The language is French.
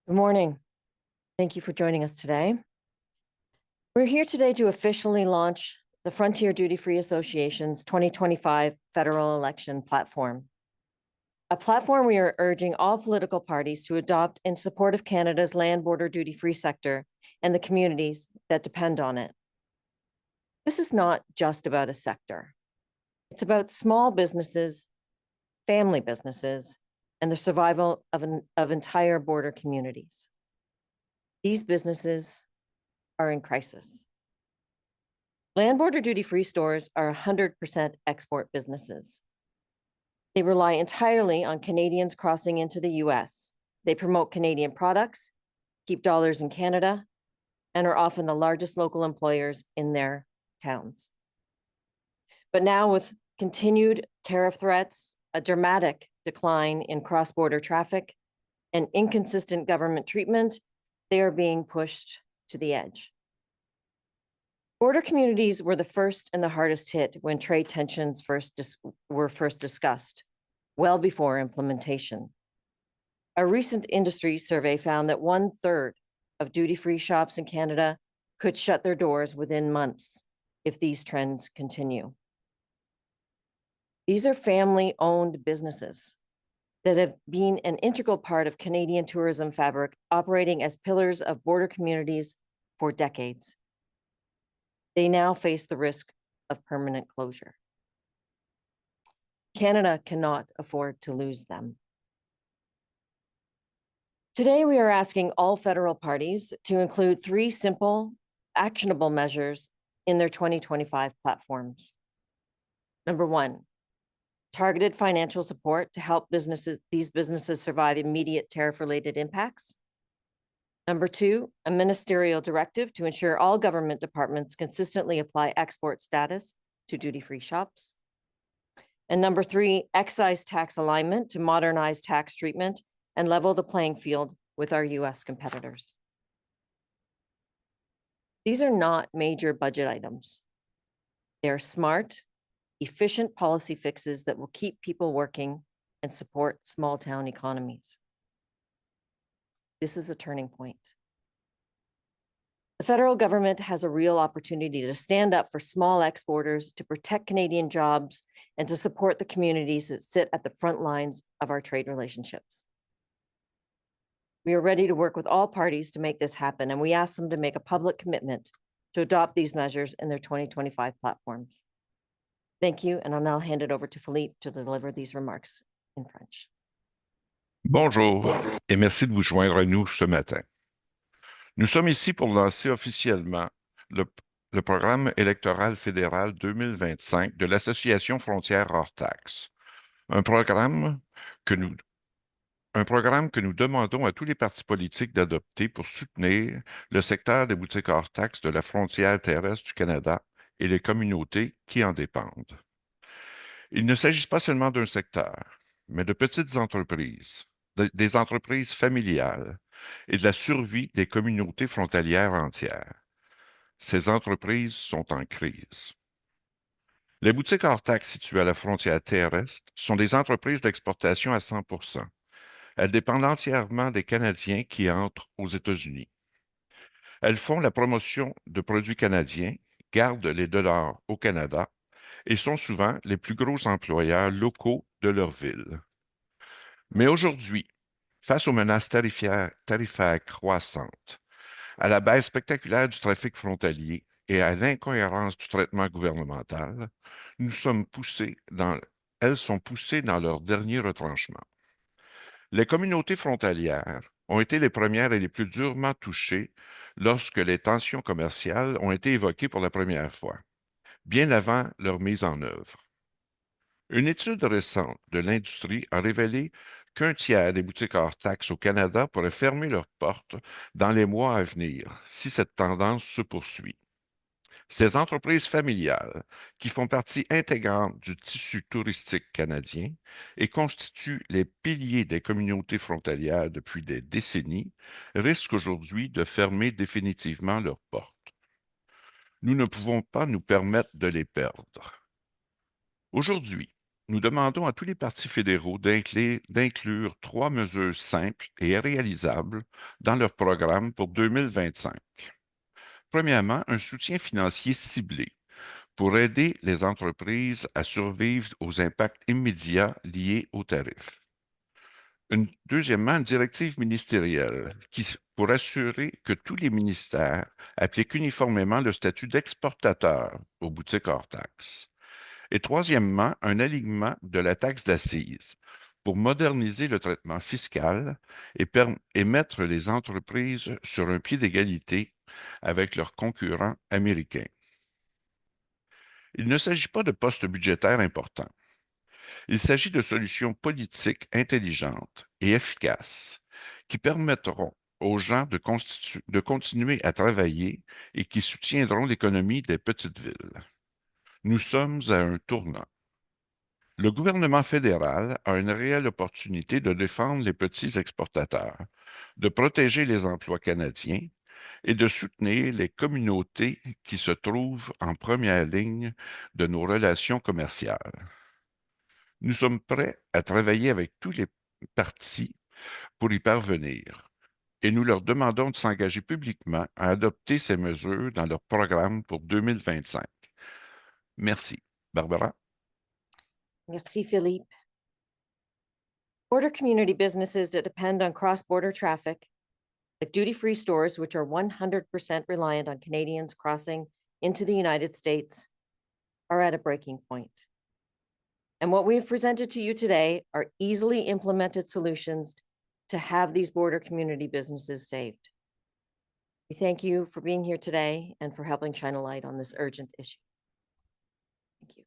Good morning. Thank you for joining us today. We're here today to officially launch the Frontier Duty Free Association's 2025 federal election platform. A platform we are urging all political parties to adopt in support of Canada's land border duty free sector and the communities that depend on it. This is not just about a sector. It's about small businesses, family businesses, and the survival of entire border communities. These businesses are in crisis. Land border duty-free stores are 100% export businesses. They rely entirely on Canadians crossing into the US. They promote Canadian products, keep dollars in Canada, and are often the largest local employers in their towns. But now, with continued tariff threats, a dramatic decline in cross-border traffic, and inconsistent government treatment, they are being pushed to the edge. Border communities were the first and the hardest hit when trade tensions were first discussed, well before implementation. A recent industry survey found that 1/3 of duty-free shops in Canada could shut their doors within months if these trends continue. These are family-owned businesses that have been an integral part of Canadian tourism fabric, operating as pillars of border communities for decades. They now face the risk of permanent closure. Canada cannot afford to lose them. Today, we are asking all federal parties to include 3 simple, actionable measures in their 2025 platforms. Number 1, targeted financial support to help these businesses survive immediate tariff-related impacts. Number 2, a ministerial directive to ensure all government departments consistently apply export status to duty-free shops. And number 3, excise tax alignment to modernize tax treatment and level the playing field with our US competitors. These are not major budget items. They are smart, efficient policy fixes that will keep people working and support small town economies. This is a turning point. The federal government has a real opportunity to stand up for small exporters, to protect Canadian jobs, and to support the communities that sit at the front lines of our trade relationships. We are ready to work with all parties to make this happen, and we ask them to make a public commitment to adopt these measures in their 2025 platforms. Thank you, and I'll now hand it over to Philippe to deliver these remarks in French. Bonjour et merci de vous joindre à nous ce matin. Nous sommes ici pour lancer officiellement le programme électoral fédéral 2025 de l'Association frontière hors taxe, un programme que nous demandons à tous les partis politiques d'adopter pour soutenir le secteur des boutiques hors taxe de la frontière terrestre du Canada et les communautés qui en dépendent. Il ne s'agit pas seulement d'un secteur, mais de petites entreprises, des entreprises familiales et de la survie des communautés frontalières entières. Ces entreprises sont en crise. Les boutiques hors taxe situées à la frontière terrestre sont des entreprises d'exportation à 100%. Elles dépendent entièrement des Canadiens qui entrent aux États-Unis. Elles font la promotion de produits canadiens, gardent les dollars au Canada et sont souvent les plus gros employeurs locaux de leur ville. Mais aujourd'hui, face aux menaces tarifaires croissantes, à la baisse spectaculaire du trafic frontalier et à l'incohérence du traitement gouvernemental, elles sont poussées dans leur dernier retranchement. Les communautés frontalières ont été les premières et les plus durement touchées lorsque les tensions commerciales ont été évoquées pour la première fois, bien avant leur mise en œuvre. Une étude récente de l'industrie a révélé qu'un tiers des boutiques hors taxe au Canada pourraient fermer leurs portes dans les mois à venir si cette tendance se poursuit. Ces entreprises familiales, qui font partie intégrante du tissu touristique canadien et constituent les piliers des communautés frontalières depuis des décennies, risquent aujourd'hui de fermer définitivement leurs portes. Nous ne pouvons pas nous permettre de les perdre. Aujourd'hui, nous demandons à tous les partis fédéraux d'inclure 3 mesures simples et réalisables dans leur programme pour 2025. Premièrement, un soutien financier ciblé pour aider les entreprises à survivre aux impacts immédiats liés aux tarifs. Deuxièmement, une directive ministérielle pour assurer que tous les ministères appliquent uniformément le statut d'exportateur aux boutiques hors taxes. Et troisièmement, un alignement de la taxe d'assises pour moderniser le traitement fiscal et mettre les entreprises sur un pied d'égalité avec leurs concurrents américains. Il ne s'agit pas de postes budgétaires importants. Il s'agit de solutions politiques intelligentes et efficaces qui permettront aux gens de continuer à travailler et qui soutiendront l'économie des petites villes. Nous sommes à un tournant. Le gouvernement fédéral a une réelle opportunité de défendre les petits exportateurs, de protéger les emplois canadiens et de soutenir les communautés qui se trouvent en première ligne de nos relations commerciales. Nous sommes prêts à travailler avec tous les partis pour y parvenir et nous leur demandons de s'engager publiquement à adopter ces mesures dans leur programme pour 2025. Merci. Barbara? Merci, Philippe. Border community businesses that depend on cross-border traffic, like duty-free stores, which are 100% reliant on Canadians crossing into the United States, are at a breaking point. And what we've presented to you today are easily implemented solutions to have these border community businesses saved. We thank you for being here today and for helping shine a light on this urgent issue. Thank you.